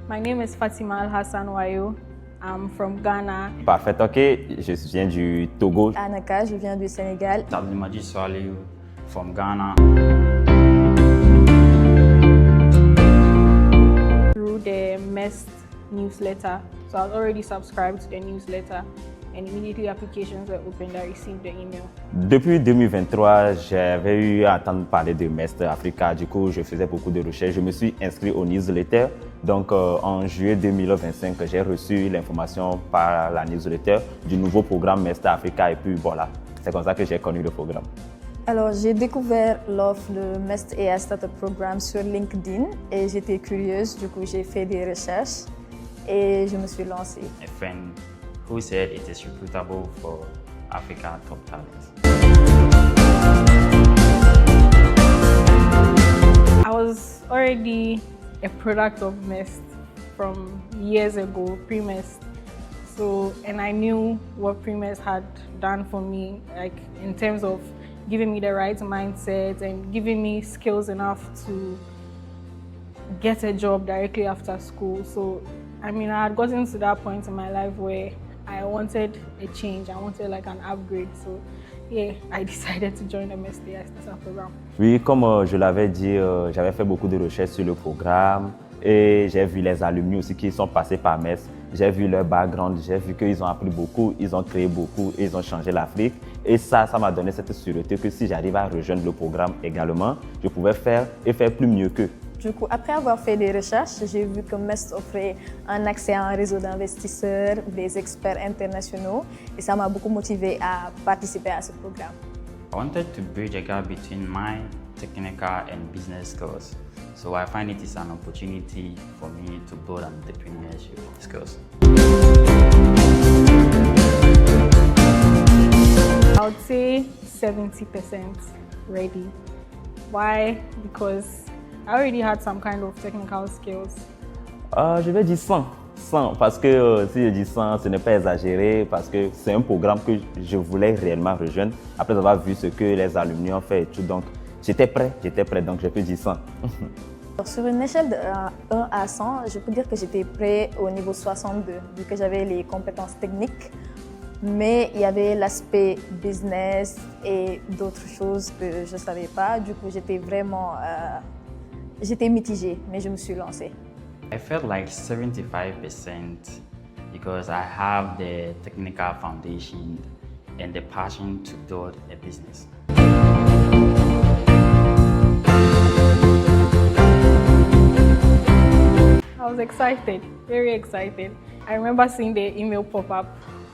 My name is Fatima Al-Hassan Wayo. I'm from Ghana. Parfait, ok. Je viens du Togo. Anaka, je viens du Sénégal. Abdelmadjid Swaliou from Ghana. Through the MEST newsletter. So I was already subscribed to the newsletter and immediately applications were opened. I received the email. Depuis 2023, j'avais eu à entendre parler de MEST Africa. Du coup, je faisais beaucoup de recherches. Je me suis inscrit au newsletter. Donc, en juillet 2025, j'ai reçu l'information par la newsletter du nouveau programme MEST Africa. Et puis voilà, c'est comme ça que j'ai connu le programme. Alors, j'ai découvert l'offre de MEST AI Startup Programme sur LinkedIn et j'étais curieuse. Du coup, j'ai fait des recherches et je me suis lancée. A friend who said it is recruitable for Africa top talents. I was already a product of MEST from years ago, pre-MEST. So, and I knew what pre-MEST had done for me, like in terms of giving me the right mindset and giving me skills enough to get a job directly after school. So, I mean, I had gotten to that point in my life where I wanted a change, I wanted like an upgrade. So, yeah, I decided to join the MEST AI Startup Programme. Oui, comme je l'avais dit, j'avais fait beaucoup de recherches sur le programme et j'ai vu les alumni aussi qui sont passés par MEST. J'ai vu leur background, j'ai vu qu'ils ont appris beaucoup, ils ont créé beaucoup, ils ont changé l'Afrique. Et ça m'a donné cette sûreté que si j'arrive à rejoindre le programme également, je pouvais faire et faire plus mieux qu'eux. Du coup, après avoir fait des recherches, j'ai vu que MEST offrait un accès à un réseau d'investisseurs, des experts internationaux et ça m'a beaucoup motivée à participer à ce programme. I wanted to bridge a gap between my technical and business skills. So I find it is an opportunity for me to build entrepreneurship skills. I would say 70% ready. Why? Because I already had some kind of technical skills. Je vais dire 100. 100 parce que si je dis 100, ce n'est pas exagéré parce que c'est un programme que je voulais réellement rejoindre après avoir vu ce que les alumni ont fait et tout. Donc j'étais prêt, donc je peux dire 100. Sur une échelle de 1 à 100, je peux dire que j'étais prêt au niveau 62, vu que j'avais les compétences techniques, mais il y avait l'aspect business et d'autres choses que je ne savais pas. Du coup, j'étais vraiment j'étais mitigée, mais je me suis lancée. I felt like 75% because I have the technical foundation and the passion to build a business. I was excited, very excited. I remember seeing the email pop up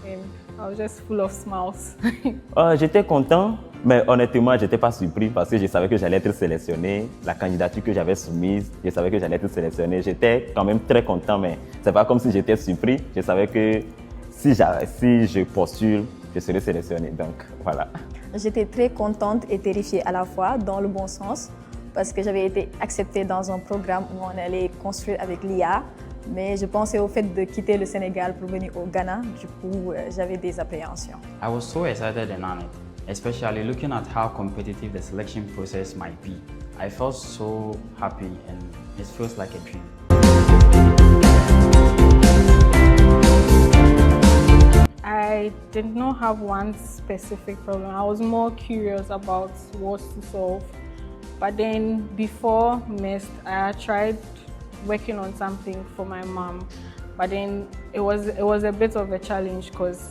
and I was just full of smiles. J'étais content, mais honnêtement, je n'étais pas surpris parce que je savais que j'allais être sélectionné. La candidature que j'avais soumise, je savais que j'allais être sélectionné. J'étais quand même très content, mais ce n'est pas comme si j'étais surpris. Je savais que si je postule, je serai sélectionné. Donc, voilà. J'étais très contente et terrifiée à la fois, dans le bon sens, parce que j'avais été acceptée dans un programme où on allait construire avec l'IA. Mais je pensais au fait de quitter le Sénégal pour venir au Ghana. Du coup, j'avais des appréhensions. I was so excited and honored, especially looking at how competitive the selection process might be. I felt so happy and it feels like a dream. I did not have one specific problem. I was more curious about what to solve. But then before MEST, I tried working on something for my mom. But then it was a bit of a challenge because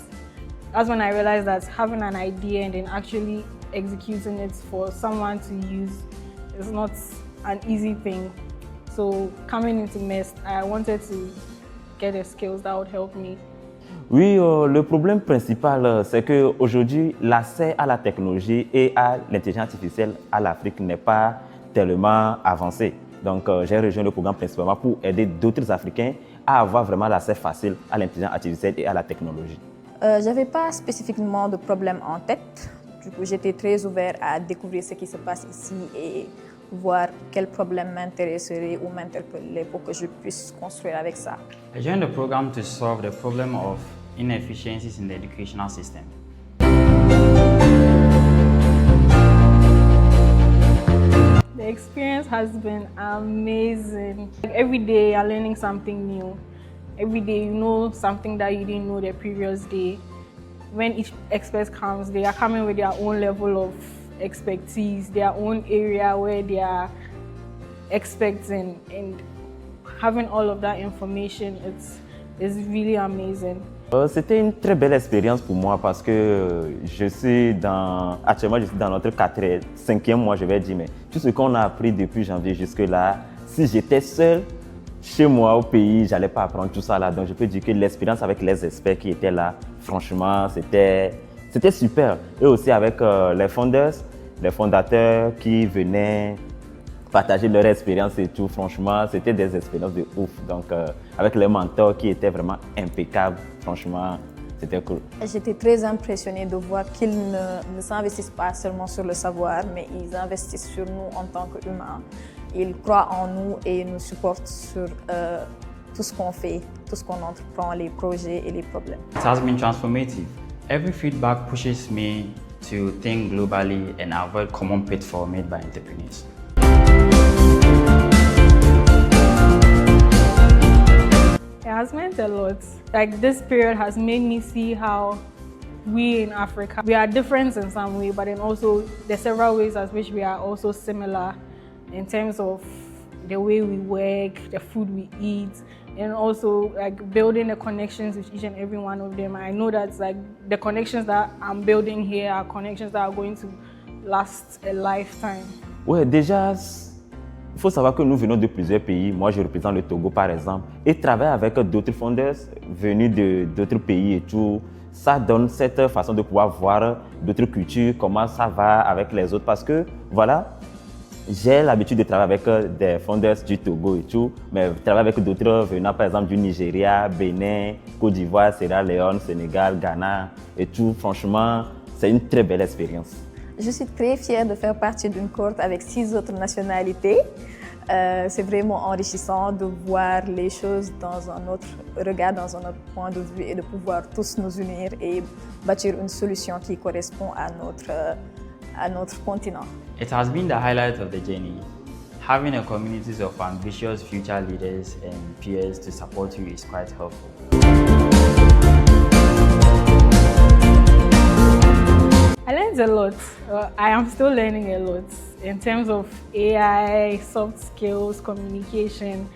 that's when I realized that having an idea and then actually executing it for someone to use is not an easy thing. So coming into MEST, I wanted to get the skills that would help me. Oui, le problème principal, c'est qu'aujourd'hui, l'accès à la technologie et à l'intelligence artificielle à l'Afrique n'est pas tellement avancé. Donc, j'ai rejoint le programme principalement pour aider d'autres Africains à avoir vraiment l'accès facile à l'intelligence artificielle et à la technologie. Je n'avais pas spécifiquement de problème en tête. Du coup, j'étais très ouverte à découvrir ce qui se passe ici et voir quel problème m'intéresserait ou m'interpellerait pour que je puisse construire avec ça. I joined the program to solve the problem of inefficiencies in the educational system. The The experience has been amazing. Like, every day you're learning something new. Every day you know something that you didn't know the previous day. When each expert comes, they are coming with their own level of expertise, their own area where they are expecting, and having all of that information, it's really amazing. C'était une très belle expérience pour moi parce que actuellement je suis dans notre 5e mois, je vais dire, mais tout ce qu'on a appris depuis janvier jusque-là, si j'étais seul chez moi au pays, j'allais pas apprendre tout ça là. Donc je peux dire que l'expérience avec les experts qui étaient là, franchement, c'était super. Et aussi avec les fondateurs qui venaient partager leur expérience et tout, franchement, c'était des expériences de ouf. Donc, avec les mentors qui étaient vraiment impeccables, franchement, c'était cool. J'étais très impressionnée de voir qu'ils ne s'investissent pas seulement sur le savoir, mais ils investissent sur nous en tant qu'humains. Ils croient en nous et nous supportent sur tout ce qu'on fait, tout ce qu'on entreprend, les projets et les problèmes. It has been transformative. Every feedback pushes me to think globally and avoid common pitfalls made by entrepreneurs. It has meant a lot. Like, this period has made me see how we in Africa, we are different in some way, but then also there's several ways as which we are also similar in terms of the way we work, the food we eat, and also like building the connections with each and every one of them. I know that like the connections that I'm building here are connections that are going to last a lifetime. Ouais, déjà, il faut savoir que nous venons de plusieurs pays. Moi, je représente le Togo, par exemple. Et travailler avec d'autres founders venus d'autres pays et tout, ça donne cette façon de pouvoir voir d'autres cultures, comment ça va avec les autres. Parce que, voilà, j'ai l'habitude de travailler avec des founders du Togo et tout, mais travailler avec d'autres venant, par exemple, du Nigeria, Bénin, Côte d'Ivoire, Sierra Leone, Sénégal, Ghana et tout, franchement, c'est une très belle expérience. Je suis très fière de faire partie d'une cohorte avec 6 autres nationalités. C'est vraiment enrichissant de voir les choses dans un autre regard, dans un autre point de vue et de pouvoir tous nous unir et bâtir une solution qui correspond à notre continent. It has been the highlight of the journey. Having a community of ambitious future leaders and peers to support you is quite helpful. I learned a lot. I am still learning a lot in terms of AI, soft skills, communication.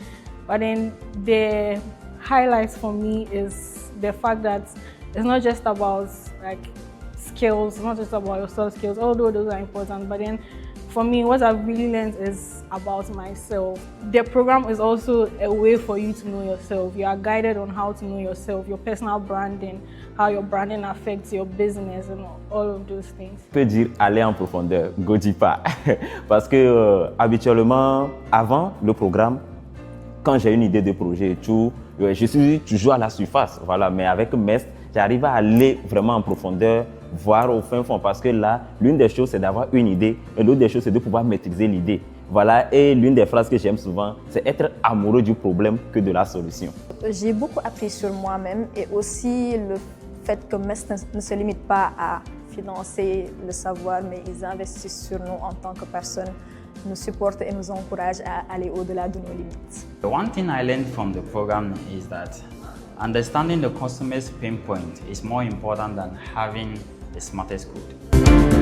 But then the highlights for me is the fact that it's not just about like skills, it's not just about your soft skills, although those are important. But then for me, what I've really learned is about myself. The program is also a way for you to know yourself. You are guided on how to know yourself, your personal branding, how your branding affects your business and all of those things. Je peux dire aller en profondeur, go deeper. Parce que habituellement, avant le programme, quand j'ai une idée de projet et tout, je suis toujours à la surface. Voilà. Mais avec MEST, j'arrive à aller vraiment en profondeur, voir au fin fond. Parce que là, l'une des choses, c'est d'avoir une idée. Et l'autre des choses, c'est de pouvoir maîtriser l'idée. Voilà. Et l'une des phrases que j'aime souvent, c'est être amoureux du problème que de la solution. J'ai beaucoup appris sur moi-même et aussi le fait que MEST ne se limite pas à financer le savoir, mais ils investissent sur nous en tant que personnes, nous supportent et nous encouragent à aller au-delà de nos limites. The one thing I learned from the program is that understanding the customer's pain point is more important than having the smartest code.